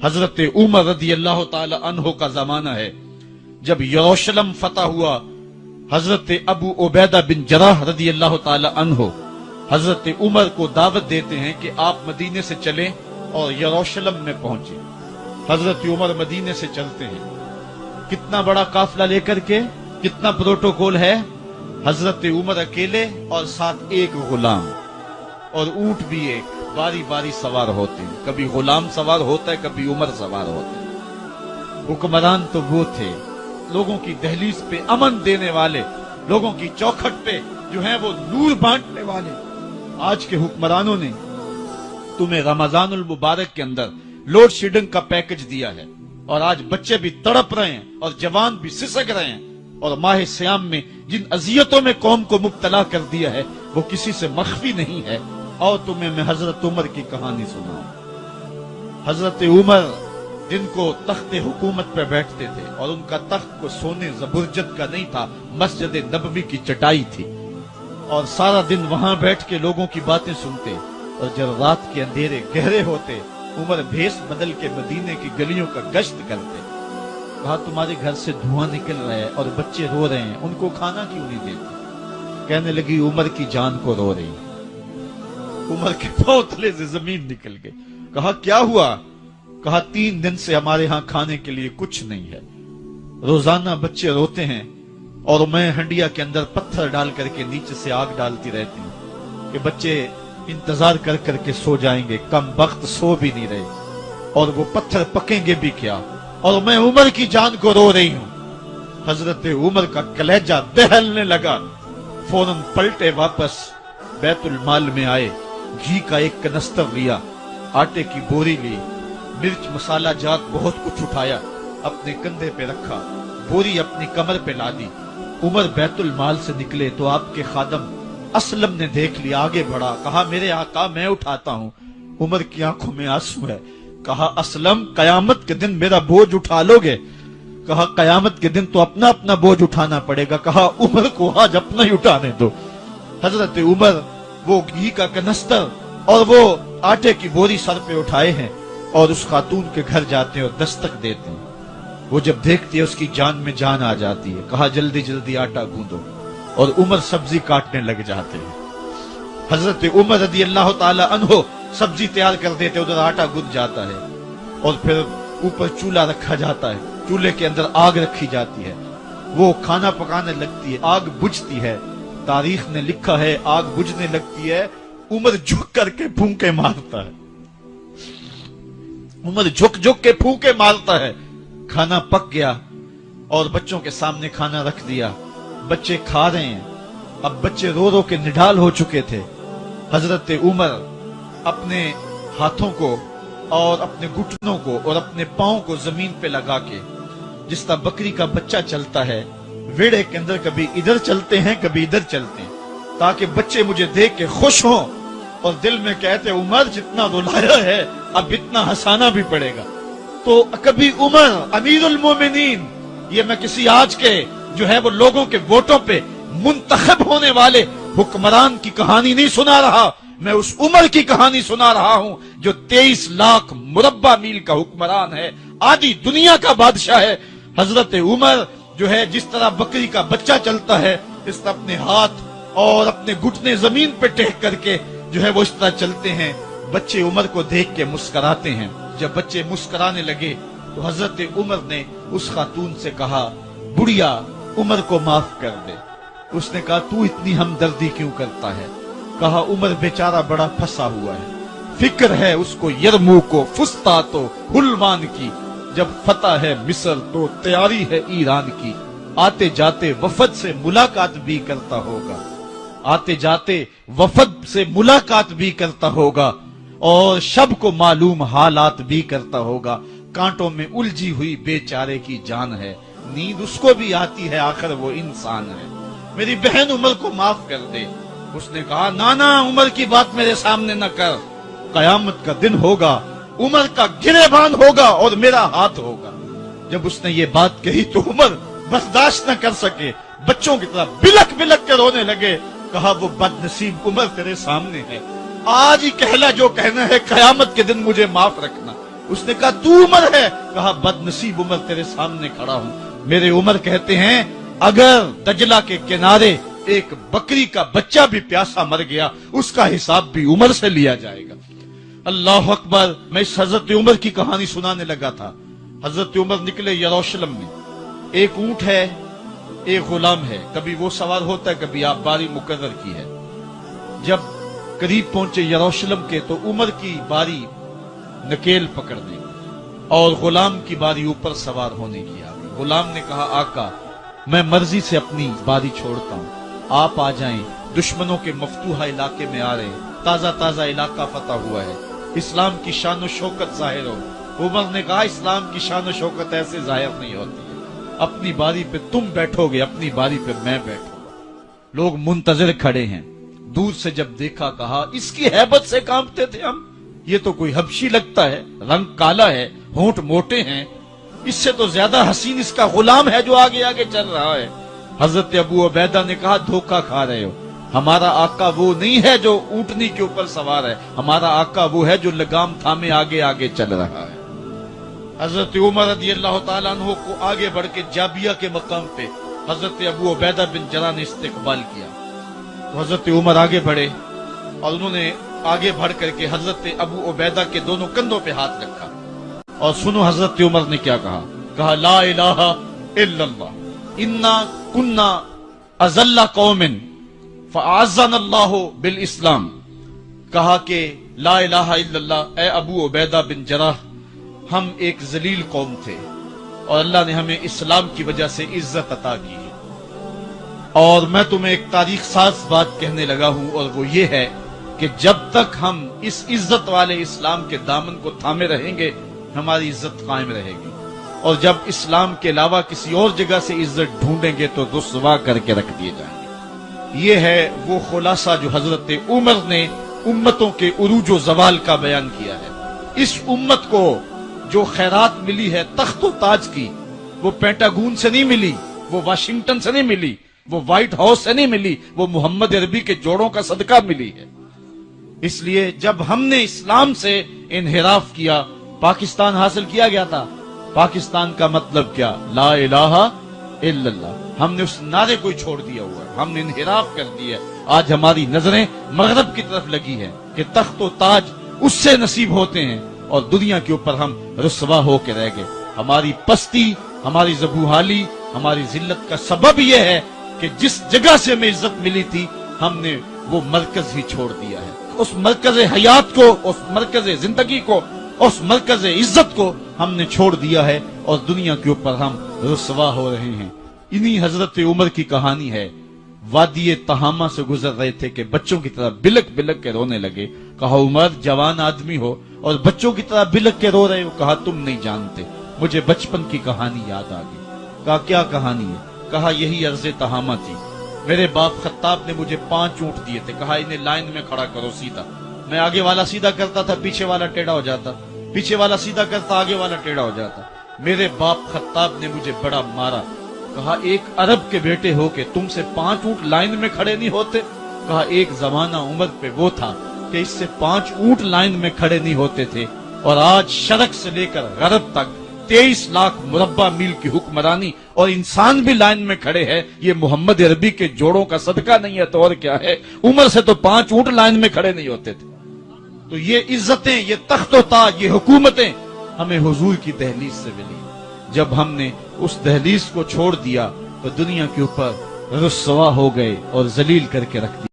حضرت عمر رضی اللہ تعالی عنہ کا زمانہ ہے جب یروشلم فتح ہوا۔ حضرت ابو عبیدہ بن جراح رضی اللہ تعالی عنہ حضرت عمر کو دعوت دیتے ہیں کہ آپ مدینے سے چلیں اور یروشلم میں پہنچیں۔ حضرت عمر مدینے سے چلتے ہیں، کتنا بڑا قافلہ لے کر کے، کتنا پروٹوکول ہے۔ حضرت عمر اکیلے اور ساتھ ایک غلام اور اونٹ بھی ایک، باری باری سوار ہوتے ہیں، کبھی غلام سوار ہوتا ہے، کبھی عمر سوار ہوتا ہے۔ حکمران تو وہ تھے لوگوں کی دہلیز پہ امن دینے والے، لوگوں کی چوکھٹ پہ جو ہیں وہ نور بانٹنے والے۔ آج کے حکمرانوں نے تمہیں رمضان المبارک کے اندر لوڈ شیڈنگ کا پیکج دیا ہے، اور آج بچے بھی تڑپ رہے ہیں اور جوان بھی سسک رہے ہیں، اور ماہ سیام میں جن اذیتوں میں قوم کو مبتلا کر دیا ہے وہ کسی سے مخفی نہیں ہے۔ اور تمہیں میں حضرت عمر کی کہانی سناؤں۔ حضرت عمر جن کو تخت حکومت پہ بیٹھتے تھے، اور ان کا تخت کو سونے زبرجد کا نہیں تھا، مسجد نبوی کی چٹائی تھی، اور سارا دن وہاں بیٹھ کے لوگوں کی باتیں سنتے، اور جب رات کے اندھیرے گہرے ہوتے عمر بھیس بدل کے مدینے کی گلیوں کا گشت کرتے۔ کہا تمہارے گھر سے دھواں نکل رہا ہے اور بچے رو رہے ہیں، ان کو کھانا کیوں نہیں دیتے؟ کہنے لگی عمر کی جان کو رو رہی۔ عمر کے پاؤں تلے سے زمین نکل گئی۔ کہا کیا ہوا؟ کہا 3 دن سے ہمارے ہاں کھانے کے لیے کچھ نہیں ہے، روزانہ بچے روتے ہیں، اور میں ہنڈیا کے اندر پتھر ڈال کر کے نیچے سے آگ ڈالتی رہتی ہوں کہ بچے انتظار کر کر کے سو جائیں گے، کم وقت سو بھی نہیں رہے، اور وہ پتھر پکیں گے بھی کیا، اور میں عمر کی جان کو رو رہی ہوں۔ حضرت عمر کا کلیجہ دہلنے لگا، فوراً پلٹے، واپس بیت المال میں آئے، گھی کا ایک کنستر لیا، آٹے کی بوری لی، مرچ مسالہ جات بہت کچھ اٹھایا، اپنے کندھے پہ رکھا، بوری اپنی کمر پہ لا دی۔ عمر بیت المال سے نکلے تو آپ کے خادم اسلم نے دیکھ لیا، آگے بڑھا، کہا میرے آقا میں اٹھاتا ہوں۔ عمر کی آنکھوں میں آنسو ہے۔ کہا اسلم قیامت کے دن میرا بوجھ اٹھا لو گے؟ کہا قیامت کے دن تو اپنا اپنا بوجھ اٹھانا پڑے گا۔ کہا عمر کو آج اپنا ہی اٹھانے دو۔ حضرت عمر وہ گھی کا کنستر اور وہ آٹے کی بوری سر پہ اٹھائے ہیں، اور اس خاتون کے گھر جاتے ہیں اور دستک دیتے ہیں۔ وہ جب دیکھتی ہے اس کی جان میں جان آ جاتی ہے۔ کہا جلدی جلدی آٹا گوندو، اور عمر سبزی کاٹنے لگ جاتے ہیں۔ حضرت عمر رضی اللہ تعالی عنہ سبزی تیار کر دیتے، ادھر آٹا گند جاتا ہے، اور پھر اوپر چولہا رکھا جاتا ہے، چولہے کے اندر آگ رکھی جاتی ہے، وہ کھانا پکانے لگتی ہے، آگ بجھتی ہے۔ تاریخ نے لکھا ہے آگ بجھنے لگتی ہے، عمر جھک کر کے پھونکے مارتا ہے، عمر جھک جھک کے پھونکے مارتا ہے۔ کھانا پک گیا اور بچوں کے سامنے کھانا رکھ دیا، بچے کھا رہے ہیں۔ اب بچے رو رو کے نڈال ہو چکے تھے۔ حضرت عمر اپنے ہاتھوں کو اور اپنے گھٹنوں کو اور اپنے پاؤں کو زمین پہ لگا کے، جس طرح بکری کا بچہ چلتا ہے، ویڑے کے اندر کبھی ادھر چلتے ہیں کبھی ادھر چلتے ہیں، تاکہ بچے مجھے دیکھ کے خوش ہوں اور دل میں کہتے عمر جتنا رلایا ہے اب اتنا ہنسانا بھی پڑے گا۔ تو کبھی عمر امیر المومنین، یہ میں کسی آج کے جو ہے وہ لوگوں کے ووٹوں پہ منتخب ہونے والے حکمران کی کہانی نہیں سنا رہا، میں اس عمر کی کہانی سنا رہا ہوں جو 23 لاکھ مربع میل کا حکمران ہے، آدھی دنیا کا بادشاہ ہے۔ حضرت عمر جو ہے جس طرح بکری کا بچہ چلتا ہے، اس طرح اپنے ہاتھ اور اپنے گھٹنے زمین پہ ٹیک کر کے جو ہے وہ اس طرح چلتے ہیں۔ بچے عمر کو دیکھ کے مسکراتے ہیں۔ جب بچے مسکرانے لگے تو حضرت عمر نے اس خاتون سے کہا بڑھیا عمر کو معاف کر دے۔ اس نے کہا تو اتنی ہمدردی کیوں کرتا ہے؟ کہا عمر بیچارہ بڑا پھنسا ہوا ہے، فکر ہے اس کو یرموک و فسطاط و حلوان کی، جب فتح ہے مصر تو تیاری ہے ایران کی، آتے جاتے وفد سے ملاقات بھی کرتا ہوگا، آتے جاتے وفد سے ملاقات بھی کرتا ہوگا، اور شب کو معلوم حالات بھی کرتا ہوگا، کانٹوں میں الجھی ہوئی بیچارے کی جان ہے، نیند اس کو بھی آتی ہے، آخر وہ انسان ہے، میری بہن عمر کو معاف کر دے۔ اس نے کہا نانا عمر کی بات میرے سامنے نہ کر، قیامت کا دن ہوگا، عمر کا گریبان ہوگا اور میرا ہاتھ ہوگا۔ جب اس نے یہ بات کہی تو عمر برداشت نہ کر سکے، بچوں کی طرح بلک بلک کے رونے لگے، کہا وہ بد نصیب عمر تیرے سامنے ہے، آج ہی کہلا جو کہنا ہے، قیامت کے دن مجھے معاف رکھنا۔ اس نے کہا تو عمر ہے؟ کہا بد نصیب عمر تیرے سامنے کھڑا ہوں۔ میرے عمر کہتے ہیں اگر دجلہ کے کنارے ایک بکری کا بچہ بھی پیاسا مر گیا، اس کا حساب بھی عمر سے لیا جائے گا۔ اللہ اکبر۔ میں اس حضرت عمر کی کہانی سنانے لگا تھا۔ حضرت عمر نکلے یروشلم میں، ایک اونٹ ہے، ایک غلام ہے، کبھی وہ سوار ہوتا ہے، کبھی آپ باری مقرر کی ہے۔ جب قریب پہنچے یروشلم کے تو عمر کی باری نکیل پکڑنے اور غلام کی باری اوپر سوار ہونے کی آ گئی۔ غلام نے کہا آقا میں مرضی سے اپنی باری چھوڑتا ہوں، آپ آ جائیں، دشمنوں کے مفتوحہ علاقے میں آ رہے ہیں، تازہ تازہ علاقہ فتح ہوا ہے، اسلام کی شان و شوکت ظاہر ہو۔ عمر نے کہا اسلام کی شان و شوکت ایسے ظاہر نہیں ہوتی ہے، اپنی باری پہ تم بیٹھو گے، اپنی باری پہ میں بیٹھوں گا۔ لوگ منتظر کھڑے ہیں۔ دور سے جب دیکھا کہا اس کی ہیبت سے کانپتے تھے ہم، یہ تو کوئی حبشی لگتا ہے، رنگ کالا ہے، ہونٹ موٹے ہیں، اس سے تو زیادہ حسین اس کا غلام ہے جو آگے آگے چل رہا ہے۔ حضرت ابو عبیدہ نے کہا دھوکہ کھا رہے ہو، ہمارا آقا وہ نہیں ہے جو اونٹنی کے اوپر سوار ہے، ہمارا آقا وہ ہے جو لگام تھامے آگے آگے چل رہا ہے۔ حضرت عمر رضی اللہ تعالیٰ عنہ کو آگے بڑھ کے جابیہ کے مقام پہ حضرت ابو عبیدہ بن جراح نے استقبال کیا۔ تو حضرت عمر آگے بڑھے اور انہوں نے آگے بڑھ کر کے حضرت ابو عبیدہ کے دونوں کندھوں پہ ہاتھ رکھا، اور سنو حضرت عمر نے کیا کہا لا الہ الا اللہ انا کنا اذل قوم فاعزنا اللہ بالاسلام۔ کہا کہ لا الہ الا اللہ، اے ابو عبیدہ بن جراح، ہم ایک ذلیل قوم تھے اور اللہ نے ہمیں اسلام کی وجہ سے عزت عطا کی ہے۔ اور میں تمہیں ایک تاریخ ساز بات کہنے لگا ہوں، اور وہ یہ ہے کہ جب تک ہم اس عزت والے اسلام کے دامن کو تھامے رہیں گے ہماری عزت قائم رہے گی، اور جب اسلام کے علاوہ کسی اور جگہ سے عزت ڈھونڈیں گے تو رسوا کر کے رکھ دیے جائیں گے۔ یہ ہے وہ خلاصہ جو حضرت عمر نے امتوں کے عروج و زوال کا بیان کیا ہے۔ اس امت کو جو خیرات ملی ہے تخت و تاج کی، وہ پینٹاگون سے نہیں ملی، وہ واشنگٹن سے نہیں ملی، وہ وائٹ ہاؤس سے نہیں ملی، وہ محمد عربی کے جوڑوں کا صدقہ ملی ہے۔ اس لیے جب ہم نے اسلام سے انحراف کیا، پاکستان حاصل کیا گیا تھا۔ پاکستان کا مطلب کیا؟ لا الہ الا اللہ۔ ہم نے اس نعرے کو چھوڑ دیا ہوا ہے، ہم نے انحراف کر دیا ہے۔ آج ہماری نظریں مغرب کی طرف لگی ہیں کہ تخت و تاج اس سے نصیب ہوتے ہیں، اور دنیا کے اوپر ہم رسوا ہو کے رہ گئے۔ ہماری پستی، ہماری زبوحالی، ہماری ذلت کا سبب یہ ہے کہ جس جگہ سے ہمیں عزت ملی تھی ہم نے وہ مرکز ہی چھوڑ دیا ہے۔ اس مرکز حیات کو، اس مرکز زندگی کو، اس مرکز عزت کو ہم نے چھوڑ دیا ہے، اور دنیا کے اوپر ہم رسوا ہو رہے ہیں۔ انہی حضرت عمر کی کہانی ہے۔ وادی تہامہ سے گزر رہے تھے کہ بچوں کی طرح بلک بلک کے رونے لگے۔ کہا عمر جوان آدمی ہو اور بچوں کی طرح بلک کے رو رہے ہو؟ کہا تم نہیں جانتے، مجھے بچپن کی کہانی یاد آ گئی۔ کہا کیا کہانی ہے؟ کہا یہی عرض تہامہ تھی، میرے باپ خطاب نے مجھے 5 اونٹ دیے تھے، کہا انہیں لائن میں کھڑا کرو سیدھا۔ میں آگے والا سیدھا کرتا تھا، پیچھے والا ٹیڑھا ہو جاتا، پیچھے والا سیدھا کرتا، آگے والا ٹیڑھا ہو جاتا۔ میرے باپ خطاب نے مجھے بڑا مارا۔ کہا ایک عرب کے بیٹے ہو کہ تم سے 5 اونٹ لائن میں کھڑے نہیں ہوتے؟ کہا ایک زمانہ عمر پہ وہ تھا کہ اس سے 5 اونٹ لائن میں کھڑے نہیں ہوتے تھے، اور آج شرق سے لے کر غرب تک 23 لاکھ مربع میل کی حکمرانی اور انسان بھی لائن میں کھڑے ہیں۔ یہ محمد عربی کے جوڑوں کا صدقہ نہیں ہے تو اور کیا ہے؟ عمر سے تو 5 اونٹ لائن میں کھڑے نہیں ہوتے تھے۔ تو یہ عزتیں، یہ تخت و تاج، یہ حکومتیں ہمیں حضور کی دہلیز سے ملی۔ جب ہم نے اس دہلیز کو چھوڑ دیا تو دنیا کے اوپر رسوا ہو گئے اور ذلیل کر کے رکھ دیا۔